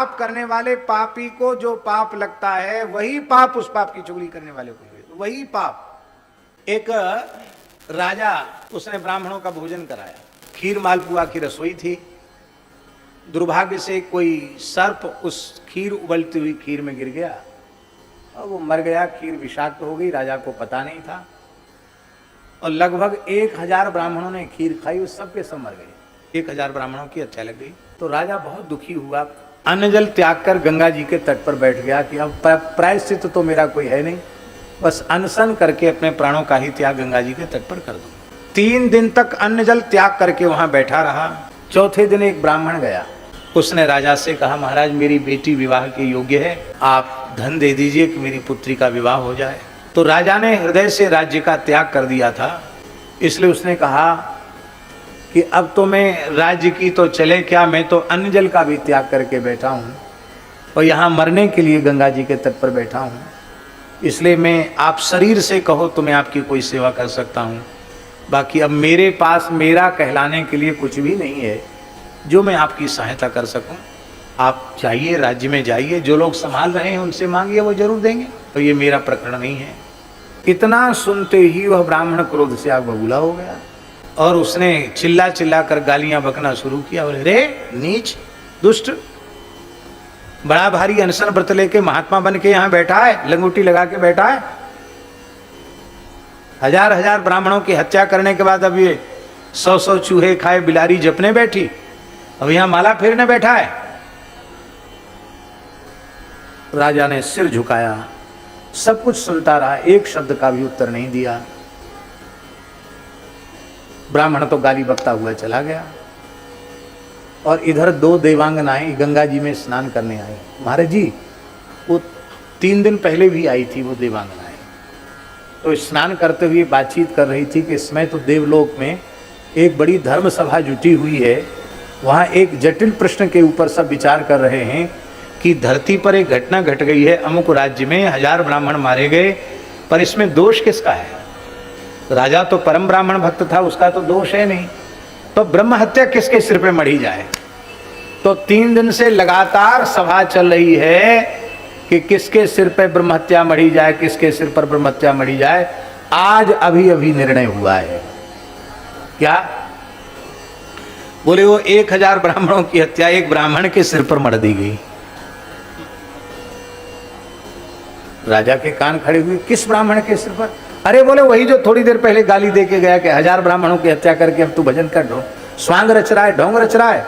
पाप करने वाले पापी को जो पाप लगता है वही पाप उस पाप की चुगली करने वाले को, वही पाप। एक राजा, उसने ब्राह्मणों का भोजन कराया, खीर मालपुआ की रसोई थी। दुर्भाग्य से कोई सर्प उस खीर उबलती हुई खीर में गिर गया और वो मर गया। खीर विषाक्त हो गई, राजा को पता नहीं था। और लगभग 1000 ब्राह्मणों ने खीर खाई, उस सब के सब मर गए। 1000 ब्राह्मणों की हत्या लग गई। तो राजा बहुत दुखी हुआ, अन्न जल त्याग कर गंगा जी के तट पर बैठ गया कि अब प्रायश्चित तो मेरा कोई है नहीं, बस अनशन करके अपने प्राणों का ही त्याग गंगा जी के तट पर कर दूं। 3 दिन तक अन्न जल त्याग करके वहां बैठा रहा। चौथे दिन एक ब्राह्मण गया, उसने राजा से कहा, महाराज मेरी बेटी विवाह के योग्य है, आप धन दे दीजिए कि मेरी पुत्री का विवाह हो जाए। तो राजा ने हृदय से राज्य का त्याग कर दिया था, इसलिए उसने कहा कि अब तो मैं राज्य की तो चले क्या, मैं तो अन्न जल का भी त्याग करके बैठा हूँ और यहाँ मरने के लिए गंगा जी के तट पर बैठा हूँ, इसलिए मैं आप शरीर से कहो तो मैं आपकी कोई सेवा कर सकता हूँ, बाकी अब मेरे पास मेरा कहलाने के लिए कुछ भी नहीं है जो मैं आपकी सहायता कर सकूँ। आप चाहिए राज्य में जाइए, जो लोग संभाल रहे हैं उनसे मांगिए, वो जरूर देंगे, तो ये मेरा प्रकरण नहीं है। इतना सुनते ही वह ब्राह्मण क्रोध से आग बबूला हो गया और उसने चिल्ला चिल्ला कर गालियां बकना शुरू किया। बोले, रे नीच दुष्ट, बड़ा भारी अनशन व्रत लेके महात्मा बन के यहाँ बैठा है, लंगोटी लगा के बैठा है, 1000 ब्राह्मणों की हत्या करने के बाद अब ये 100 चूहे खाए बिलारी जपने बैठी, अब यहाँ माला फेरने बैठा है। राजा ने सिर झुकाया, सब कुछ सुनता रहा, एक शब्द का भी उत्तर नहीं दिया। ब्राह्मण तो गाली बकता हुआ चला गया और इधर 2 देवांगनाएं गंगा जी में स्नान करने आई। महाराज जी, वो 3 दिन पहले भी आई थी वो देवांगनाएं, तो स्नान करते हुए बातचीत कर रही थी कि इसमें तो देवलोक में एक बड़ी धर्म सभा जुटी हुई है, वहाँ एक जटिल प्रश्न के ऊपर सब विचार कर रहे हैं कि धरती पर एक घटना घट गई है, अमुक राज्य में 1000 ब्राह्मण मारे गए, पर इसमें दोष किसका है? राजा तो परम ब्राह्मण भक्त था, उसका तो दोष है नहीं, तो ब्रह्म हत्या किसके सिर पे मढ़ी जाए? तो 3 दिन से लगातार सभा चल रही है कि किसके सिर पे ब्रह्म हत्या मढ़ी जाए, किसके सिर पर ब्रह्म हत्या मढ़ी जाए। आज अभी अभी निर्णय हुआ है। क्या? बोले वो 1000 ब्राह्मणों की हत्या एक ब्राह्मण के सिर पर मढ़ दी गई। राजा के कान खड़े हुए, किस ब्राह्मण के सिर पर? अरे बोले वही जो थोड़ी देर पहले गाली दे के गया कि 1000 ब्राह्मणों की हत्या करके अब तू भजन कर, स्वांग रच रहा है, ढोंग रच रहा है।